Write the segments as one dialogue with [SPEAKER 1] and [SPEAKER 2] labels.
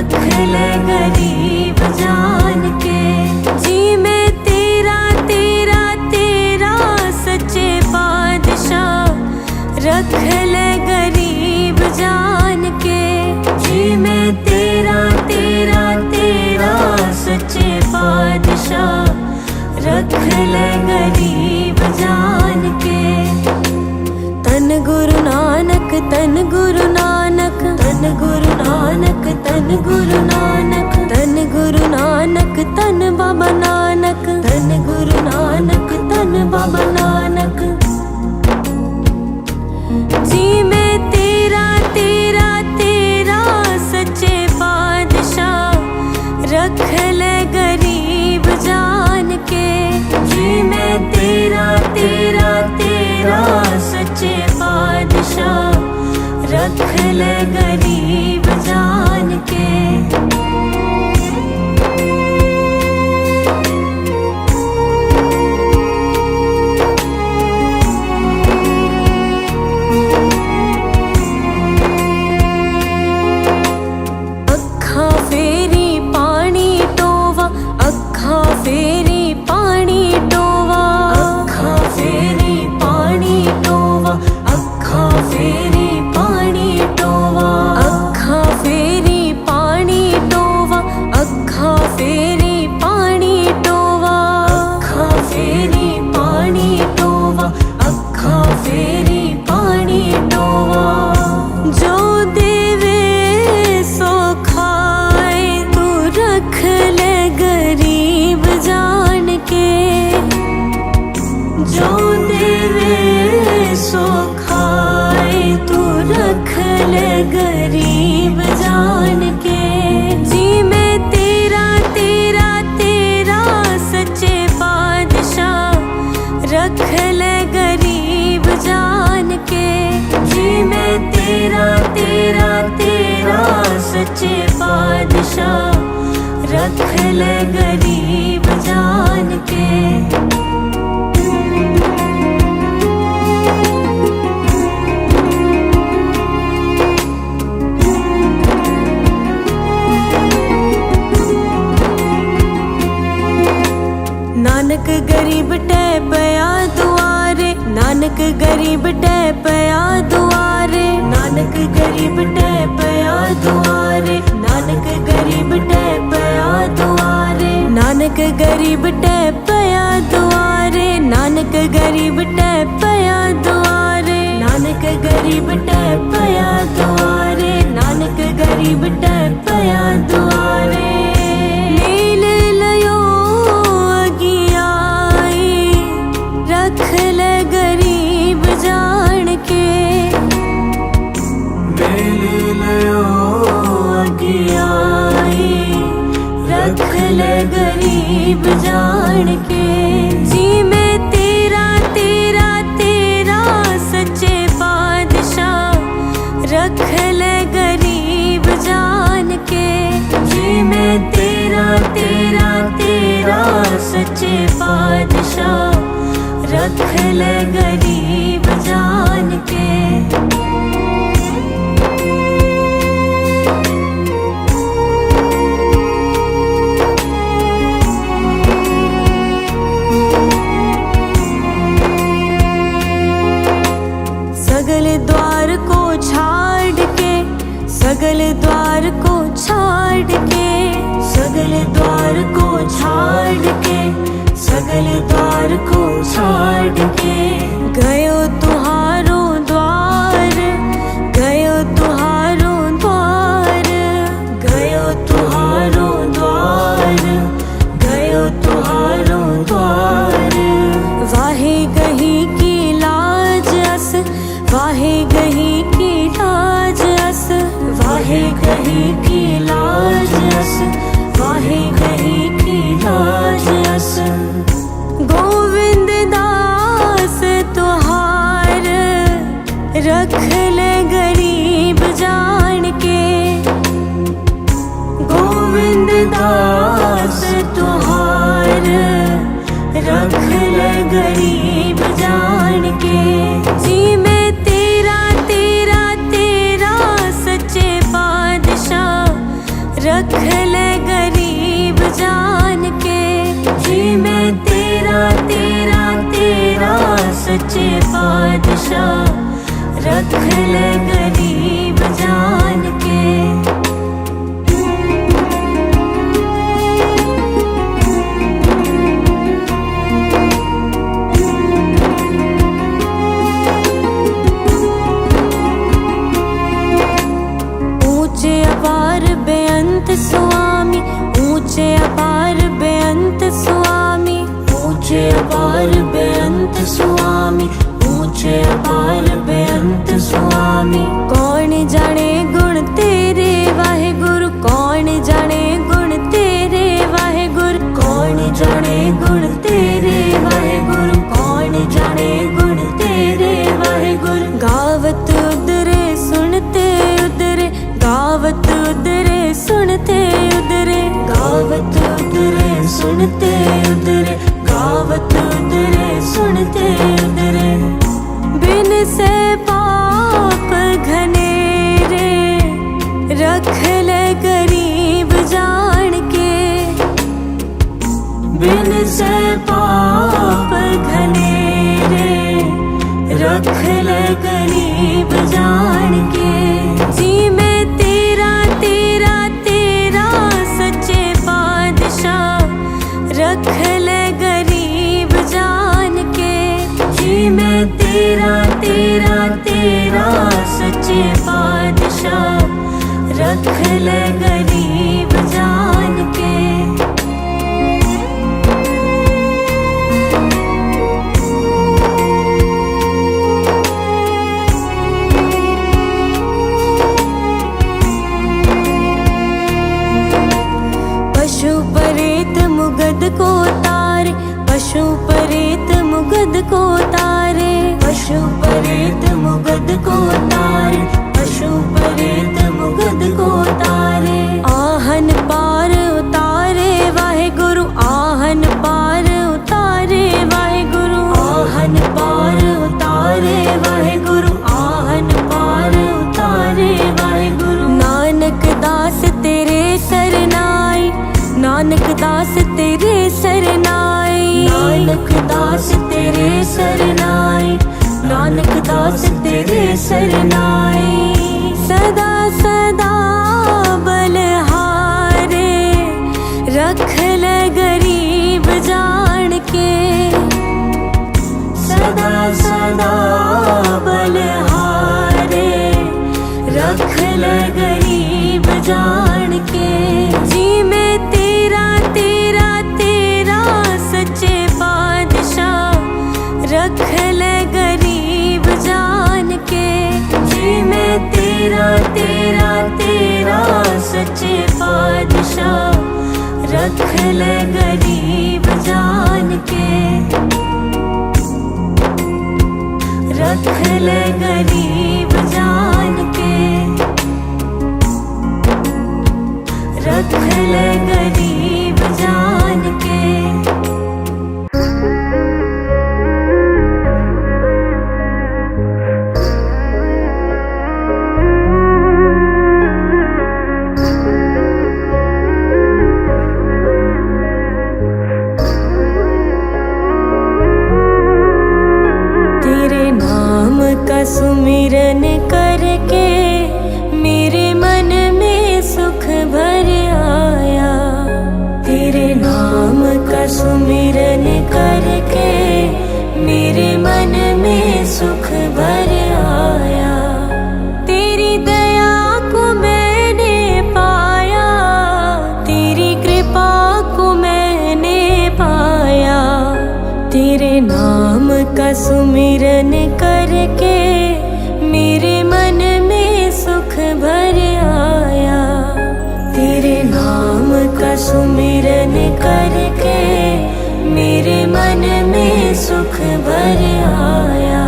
[SPEAKER 1] रख ले गरीब जान के। जी मैं तेरा तेरा तेरा सच्चे बादशाह, रख ले गरीब जान के। जी मैं तेरा तेरा तेरा सच्चे बादशाह, रख ले गरीब जान के। तन गुरु नानक तन गुरु नानक तन गुरु नानक तन गुरु नानक तन गुरु नानक तन बाबा नानक तन गुरु नानक तन बाबा नानक। जी मैं तेरा तेरा तेरा सच्चे बादशाह, रख ले गरीब जान के। जी मैं तेरा तेरा तेरा सच्चे बादशाह, रख ले गरीब जान के। अखा फेरी पानी टोवा, अखा फेरी पानी टोवा, अखा फेरी पानी टोवा, अखा फेरी पानी टोवा, अखा फेरी पानी टोवा, अखा फेरी पानी टोवा, अखा फेरी पानी टोवा, अखा फेरी पानी टोवा। जो देवे सो खाए, तू रख ले गरीब जान के। जो देवे सो खाए, तू रख ले गरीब जान के। जी मैं तेरा तेरा तेरा सच्चे बादशाह, रख ले गरीब जान के। जी मैं तेरा तेरा तेरा सच्चे बादशाह, रख ले गरीब जान के। नानक गरीब टैपया दुआरे, नानक गरीब टैपया दुआरे, नानक गरीब टैपया दुआरे, नानक गरीब टैपया दुआरे, नानक गरीब टैपया दुआरे, नानक गरीब टैपया दुआरे, नानक गरीब टैपया दुआरे, नानक गरीब टैपया दुआरे। मेल लयो अगियाई, रख ले गरीब जान के। मेल लयो अगियाई, रख ले गरीब जान के। जी मैं तेरा तेरा तेरा सच्चे बादशाह, रख ले गरीब जान के। जी मैं तेरा तेरा तेरा सच्चे बादशाह, रख ले गरीब जान के। सगल द्वार को छाड़ के, सगल द्वार को छाड़ के, सगल द्वार को छाड़ के, सगल द्वार को छाड़ के। गयो तुहारो द्वार, गयो तुहारो द्वार, गयो तुहारो द्वार, गयो तुहारो द्वार। वाहे गही की लाज अस, वाहे गही की लाज अस, वाहे गही की लाज अस, वाहे गही की लाज अस। गोविंद दास तुहार, रख ले गरीब जान के। गोविंद दास तुहार, रख ले गरीब जान के। जी मैं तेरा तेरा तेरा सच्चे बादशाह, रख ले गरीब जान के। जी मैं तेरा तेरा तेरा सच्चे बादशाह, रख ले गरीब जान के। ऊंचे अपार बेअंत स्वामी, ऊंचे अपार बेअंत स्वामी, ऊंचे अपार बेअंत स्वामी, ऊंचे अपार बेअंत स्वामी। कौन जाने गुण तेरे वाहे गुरु, कौन जाने गुण तेरे वाहे गुरु, कौन जाने गुण तेरे वाहे गुरु, कौन जाने गुण तेरे वाहे गुरु। गावत उदरे सुनते उदरे, गावत उदरे सुनते उदरे, गावत उदरे सुनते उदरे, गावत उदरे सुनते उदरे। बिन से पाप घनेरे, रख ले गरीब जान के। बिन से पाप घनेरे, रख ले गरीब जान के। जी मैं तेरा तेरा तेरा सच्चे बादशाह, रख ले गरीब जान के। जी मैं तेरा तेरा तेरा सच्चे बादशाह, रख ले गरीब जान के। पशु परेत मुगद को तारे, पशु परेत मुगद को तारे, पशु परेत मुगद को तारे, पशु परेत मुगद को तारे। आहन पार उतारे वाहे गुरु, आहन पार उतारे वाहे गुरु, आहन पार उतारे वाहे गुरु, आहन पार उतारे वाहे गुरु। नानक दास तेरे सरनाई, नानक दास तेरे सरनाई, नानक दास तेरे सरनाई, नानक दास तेरे सरनाई। सदा सदा बलहारे, रख ले गरीब जान के। सदा सदा बलहारे, रख ले गरीब जान के। जी मैं तेरा तेरा तेरा सच्चे बादशाह, रख ले गरीब जान के। जी मैं तेरा तेरा तेरा सच्चे बादशाह, रख ले गरीब जान के। रख ले गरीब जान के, रख ले गरीब जान के। तेरे नाम का सुमिरन करके मेरे मन में सुख भर आया। तेरे नाम का सुमिरन करके मेरे मन में सुख भर आया। तेरी दया को मैंने पाया, तेरी कृपा को मैंने पाया। तेरे नाम का सुमिरन करके मेरे मन में सुख भर आया। तेरे नाम का सुमिरन करके मेरे मन में सुख भर आया।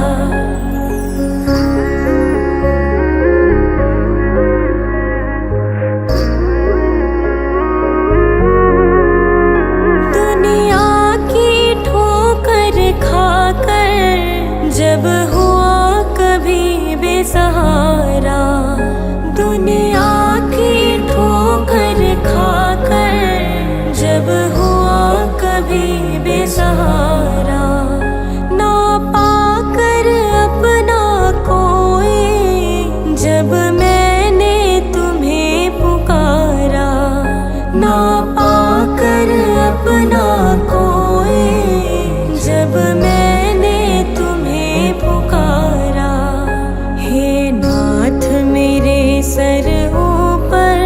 [SPEAKER 1] दुनिया की ठोकर खाकर जब हुआ कभी बेसहारा, दुनिया की ठोकर ना पाकर अपना कोई, जब मैंने तुम्हें पुकारा। हे नाथ मेरे सर ऊपर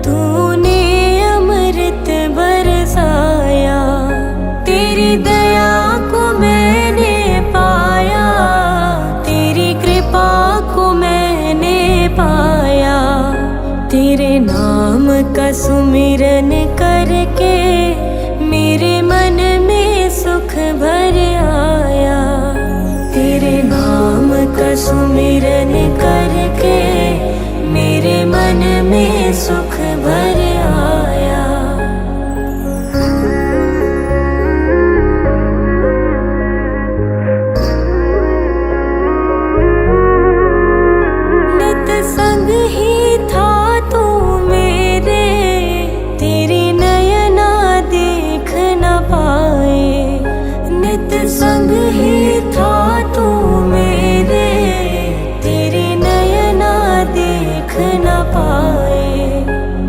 [SPEAKER 1] तूने अमृत बरसाया, तेरी दया को मैंने पाया, तेरी कृपा को मैंने पाया। तेरे नाम का सुमिरन करके मेरे मन में सुख भर आया, तेरे नाम का सुमिरन करके मेरे मन में सुख भर आया। नित संग ही था तू मेरे, तेरी नयना देख न पाए। नित संग ही था तू मेरे, तेरी नयना देख न पाए।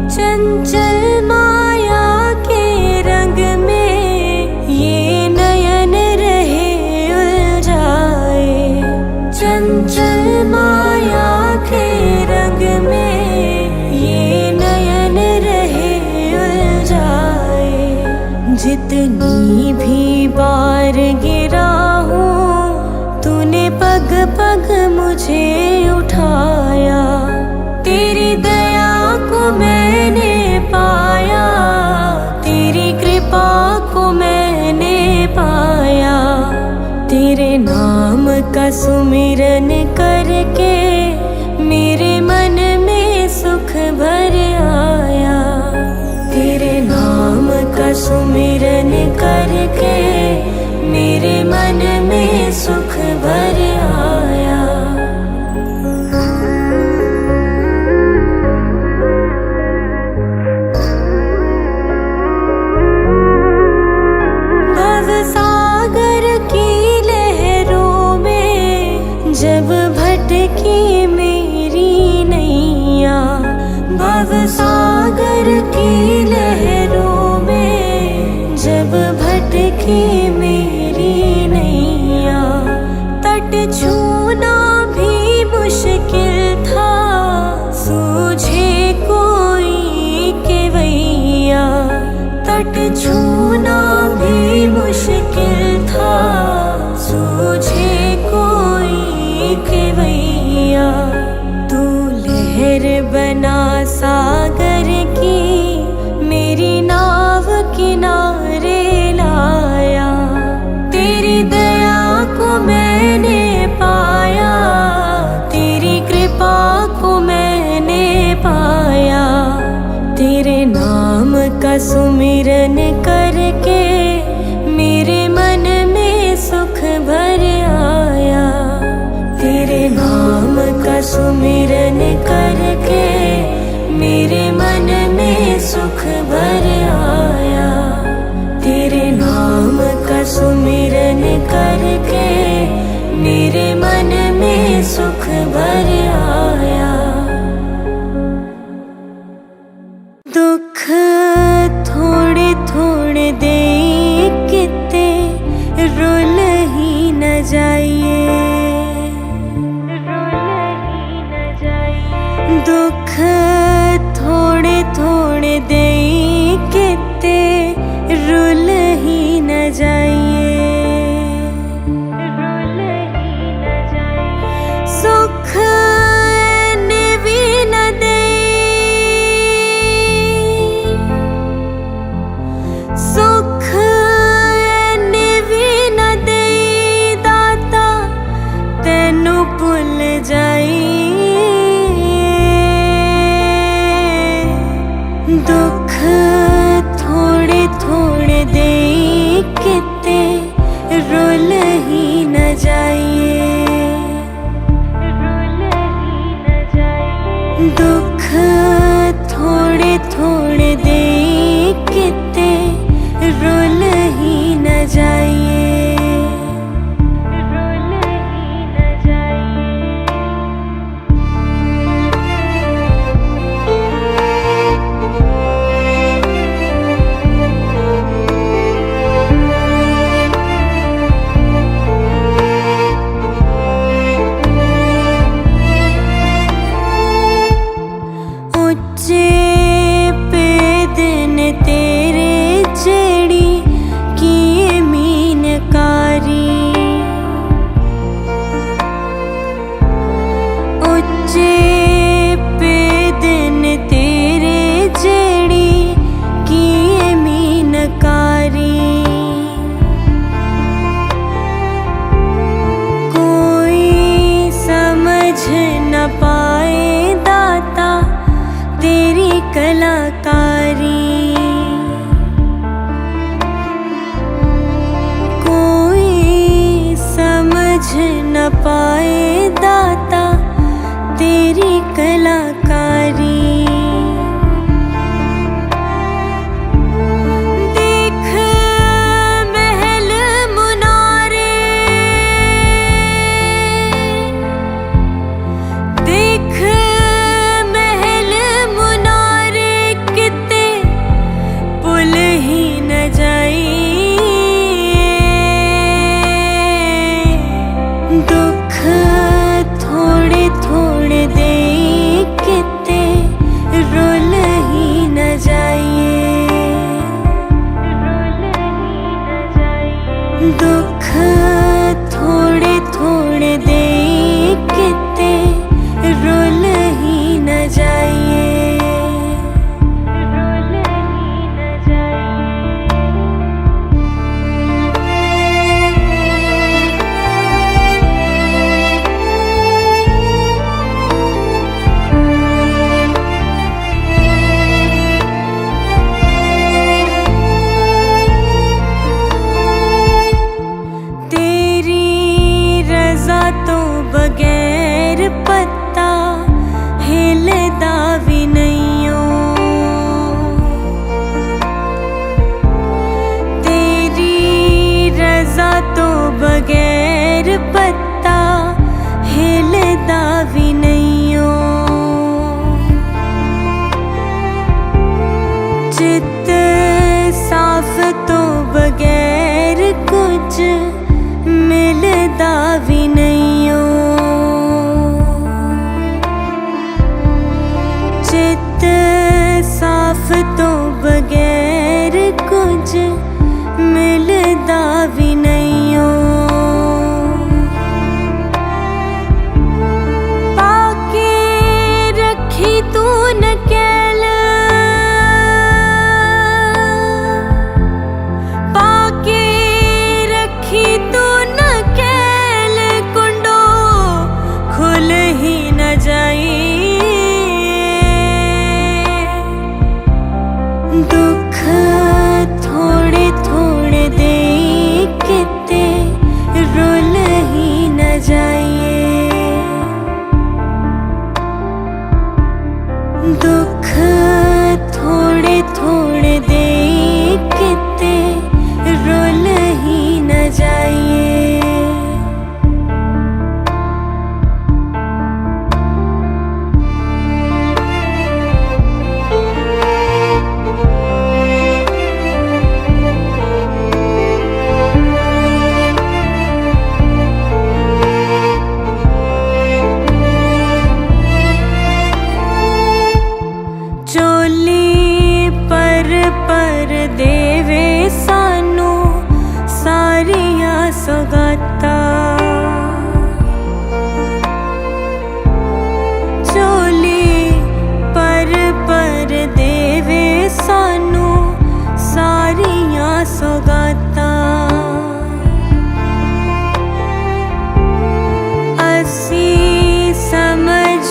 [SPEAKER 1] चंचल माया के रंग में ये नयन रहे उलझाए, चंचल माया के रंग में ये नयन रहे उलझाए। जितनी भी बार गिरा हूँ तूने पग पग मुझे उठाया, तेरी दया को मैंने पाया, तेरी कृपा को मैंने पाया। तेरे नाम का सुमिरन करके मेरे मन में सुख भर आया, तेरे नाम का सुमिरन करके मेरे मन में सुख भर आया। भव सागर की लहरों में जब भटकी मेरी नैया, भव सागर की लहरों में जब भटकी मेरी नैया। तट छूना भी मुश्किल था, सूझे कोई केवैया। तट छूना भी मुश्किल था, सूझे कोई केवैया। तू लहर बना सागर की, मेरी नाव किनारे लाया, तेरी दया को मैंने पाया, तेरी कृपा को मैंने पाया। तेरे नाम का सुमिरन करके मेरे मन में सुख भर आया, तेरे नाम का सुमिरन करके मेरे मन में सुख भर आया, तेरे नाम का सुमिरन करके मेरे मन में सुख भर आया। दुख थोड़े थोड़े दे किते रुल ही न जाइए, दुख थोड़े थोड़े दे किते रुल ही न जाइए। सुख ने भी न दे, सुख ने भी न दे दाता तेनू भुल जाई। दुख थोड़े थोड़े दे किते रुल ही न जाइए, दुख थोड़े थोड़े दे किते रुल ही न जाइए। सारी। कोई समझ न पाए दाता तेरी कलाकारी। देख महल मुनारे, देख महल मुनारे, किते पुल ही न जाइए। दुख थोड़े थोड़े दे किते रुल ही न जाइए। दुख थोड़े थोड़े दे किते रुल ही न जाइए। तो बगैर पत्ता हिलदा भी नहियो। तेरी रज़ा तो बगैर पत्ता हिलदा भी नहियो। चित साफ तो बगैर कुछ मिलदा भी नहियो। चित साफ तो बगैर कुछ मिलदा भी नहियो। पाके रखी तू नकेल, पाके रखी तू नकेल, कुंडो खुल ही न जाइए। दुख थोड़े थोड़े दे किते रुल ही न जाइए। दुख थोड़े थोड़े दे किते रुल ही न जाइए। चोली पर देवे सानू सारिया सौगाता। चोली पर देवे सानू सारिया सौगाता। असी समझ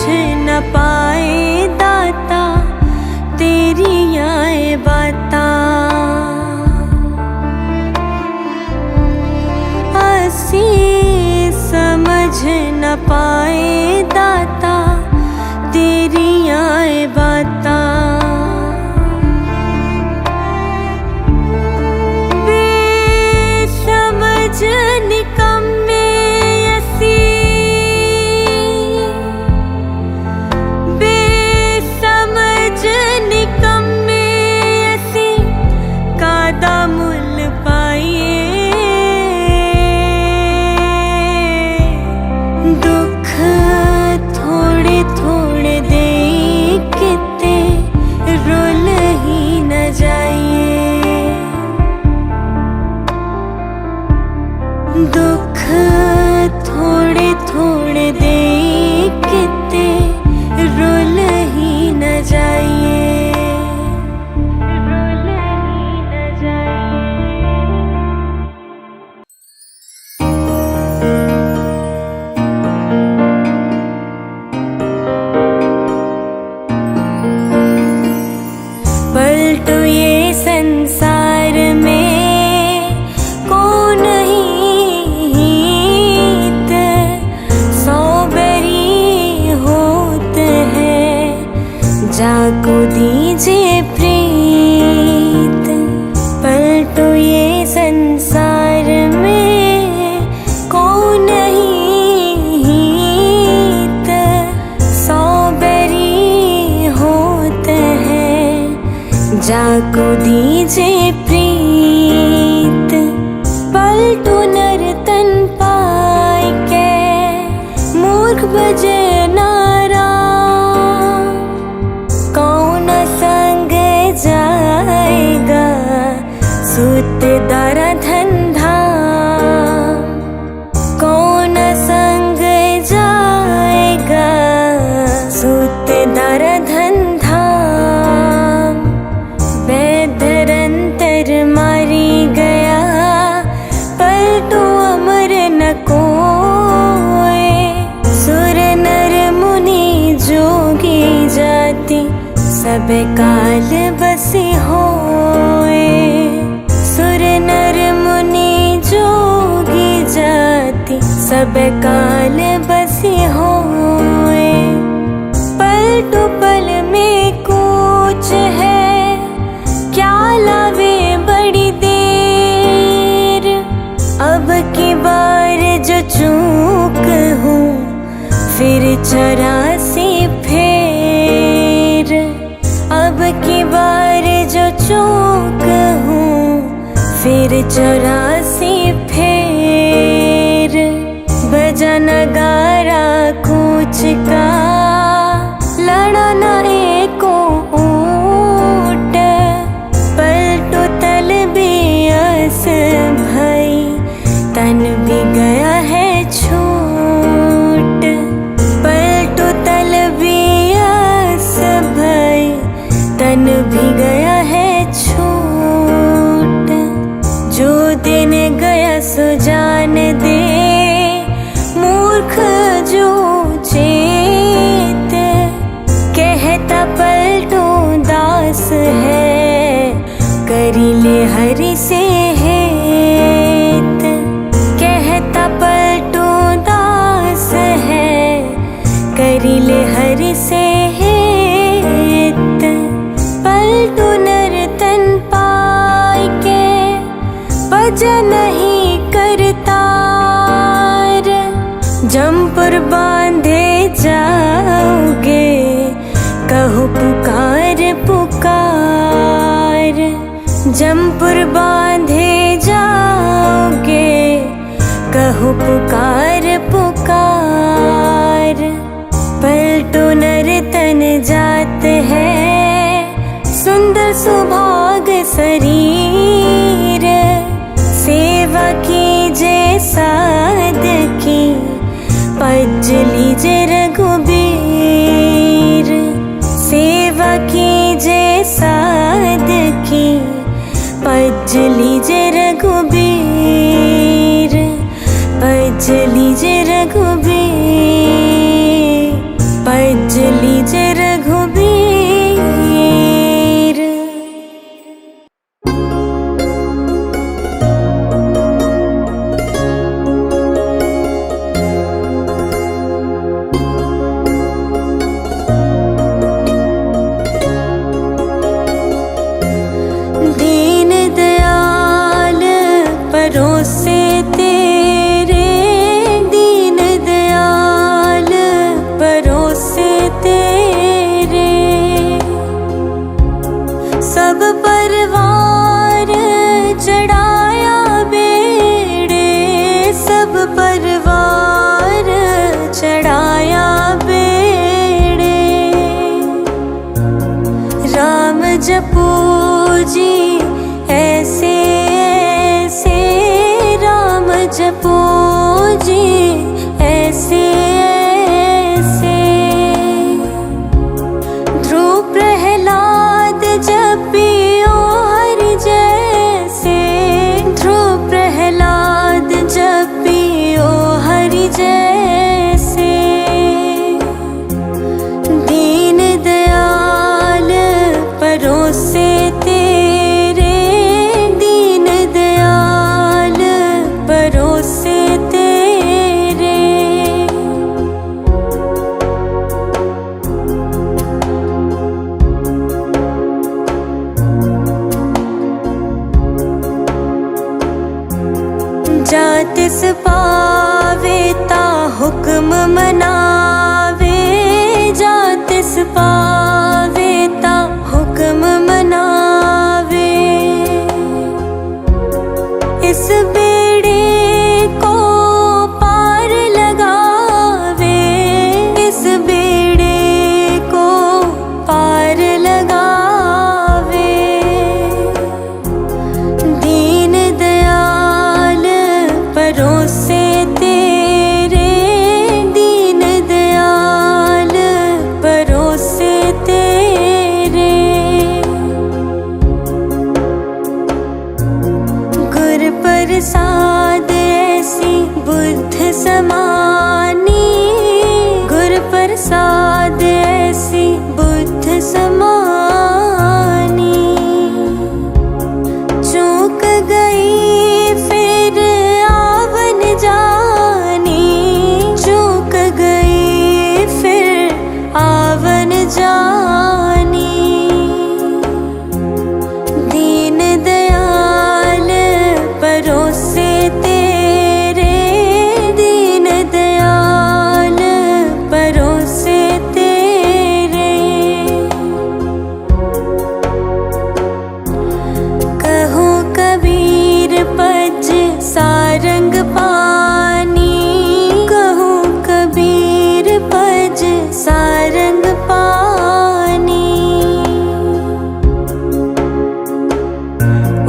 [SPEAKER 1] न पाए दाता तेरियां ए बातां। असी समझ न पाए दाता तेरियां ए बातां। बेसमझ निकम्मे असी, बेसमझ निकम्मे असी, कादा मुल पाइए। दुख पलटू ये संसार में कौन हित, सौ बैरी होते हैं जाको दीजिए प्रीत। पलटू ये संसार में कौन हित, सौ बैरी होते हैं जाको दीजिए प्रीत। पलटू नर्तन पाई के मूर्ख बजे नारा, कौन संग जाएगा सूत दारा धंधा। कौन संग जाएगा सूत दारा धंधा। बेधरंतर मारी गया पलटू अमर न कोय। सुर नर मुनि जोगी जाति सब काल बसी होए। सुर नर मुनि जोगी जाति सब काल बसी होए। पलटू पल में कूच है क्या लावे बड़ी देर। अब की बार जो चूक हूँ फिर 84 फेर। अब की बार जो चूक हूँ फिर 84 फेर। बजा नगारा कूच का लड़ा न एको ऊट। पलटू तल बेअस भई तन भी गया है छूट। पलटू तल बेअस भई तन भी गया है छूट। जो दिन गया सो जान दे मूर्ख जो चेत। कहता पलटू दास है करी ले हरि से हेत। कहता पलटू दास है करी ले हरि से हेत। पलटू नर्तन पाई के बजा नहीं करतार। जमपुर बांधे जाओगे कहो पुकार पुकार। जमपुर बांधे जाओगे कहो पुकार पुकार। पलटू नर्तन जात है सुंदर सुभाग शरीर। सेवा कीजे साध की पज लीजे रघुबीर। सेवा कीजे साध की पज लीजे रघुबीर। पज लीजे रघुबीर। पज लीजे रघुबीर। दीन दयाल परोसे तेरे, दीन दयाल परोसे तेरे। सब परिवार चढ़ाया बेड़े, सब परिवार चढ़ाया बेड़े। राम जपू जी ऐसे ऐसे, राम जपो जी ऐसे ऐसे। ध्रुव प्रहलाद जपियो हरि जैसे, ध्रुव प्रहलाद जपियो हरि जैसे। दीन दयाल परोसे तिस पावे ता हुक्म मनावे, जा तिस पावे ता हुक्म मनावे। इस बेड़े को पार लगावे, इस बेड़े को पार लगावे। दीन दयाल परोसे तेरे, दीन दयाल परोसे तेरे। गुर प्रसाद ऐसी बुद्ध समानी, गुर प्रसाद ऐसी बुद्ध समानी। चूक गई फिर आवन जानी, चूक गई फिर आवन जानी। दीन दयाल परोसे तेरे, दीन दयाल परोसे तेरे। कहो कबीर पज सारंग पानी, कहो कबीर पज सारंग पानी।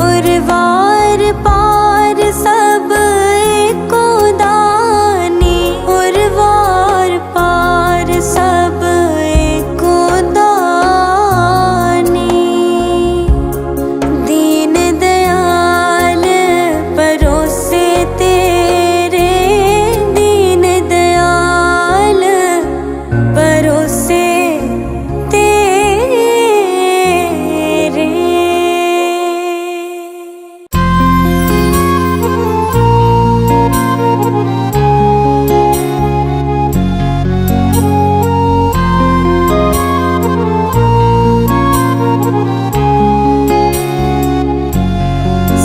[SPEAKER 1] उर्वार पार सब एको दानी, उर्वार पार सब एको दानी। दीन दयाल परोसे तेरे, दीन दयाल परोसे तेरे।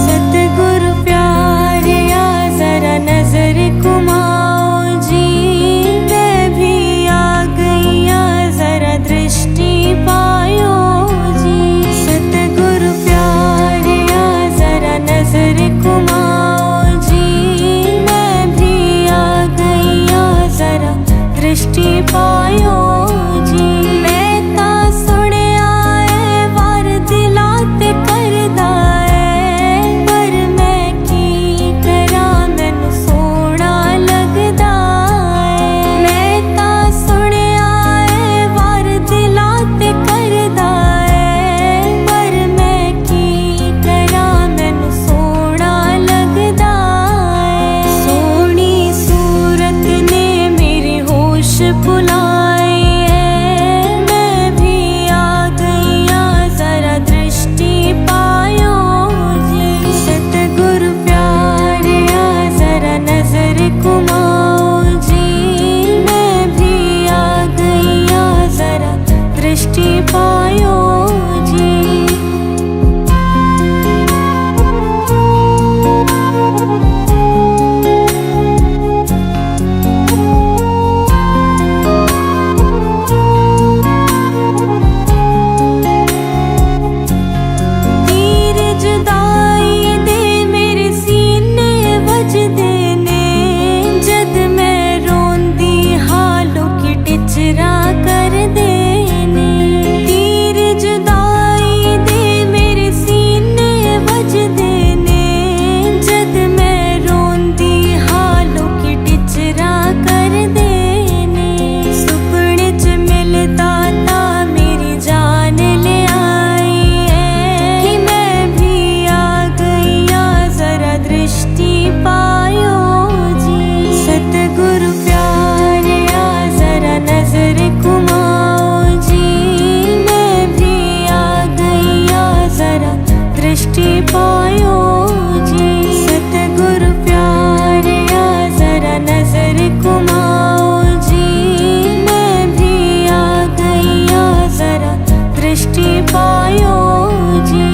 [SPEAKER 1] सतगुरु प्यारे आ जरा नजर घुमाओ जी, मैं भी आ गई आ जरा दृष्टि पायो जी। सतगुरु प्यारे आ जरा नजर घुमाओ जी, मैं भी आ गई आ जरा दृष्टि पायो जी। मैं ता सुनिया ऐ वार दिलां ते करदा ऐ, पर मैं की करा मैनू सोहना लगदा ऐ। मैं ता सुनिया ऐ वार दिलां ते करदा ऐ, पर मैं की करा मैनू सोहना लगदा ऐ। सोहनी सूरत ने मेरी होश भुलाई है, मैं भी आ गई आ जरा दृष्टि पायो जी। सतगुरु प्यारे आ जरा नजर घुमाओ जी, मैं भी आ गई आ जरा दृष्टि पायो जी। तीर जुदाई दे मेरे सीने वजदे ने, जद मैं रोंदी हालों की टिचरा कर देने। तीर जुदाई दे मेरे सीने वजदे ने, जद मैं रोंदी हालों की टिचरा कर देने। सुपने च मिलदा ता मेरी जान ले आई है, कि मैं भी आ गई आ जरा दृष्टि पायो जी। सतगुरु प्यारे आ जरा नजर घुमाओ जी, मैं भी आ गई आ जरा दृष्टि पायो जी। सतगुरु प्यारे आ जरा नजर घुमाओ जी, मैं भी आ गई आ जरा दृष्टि पायो जी।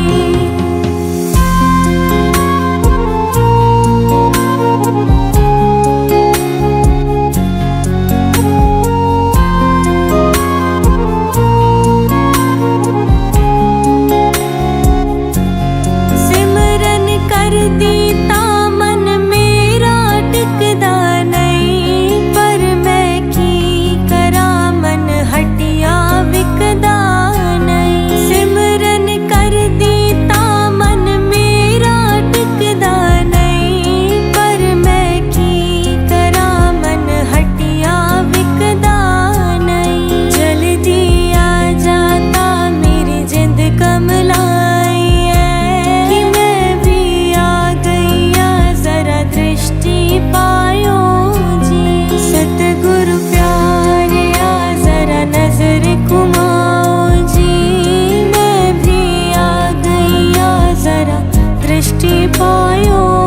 [SPEAKER 1] जरा दृष्टि पायो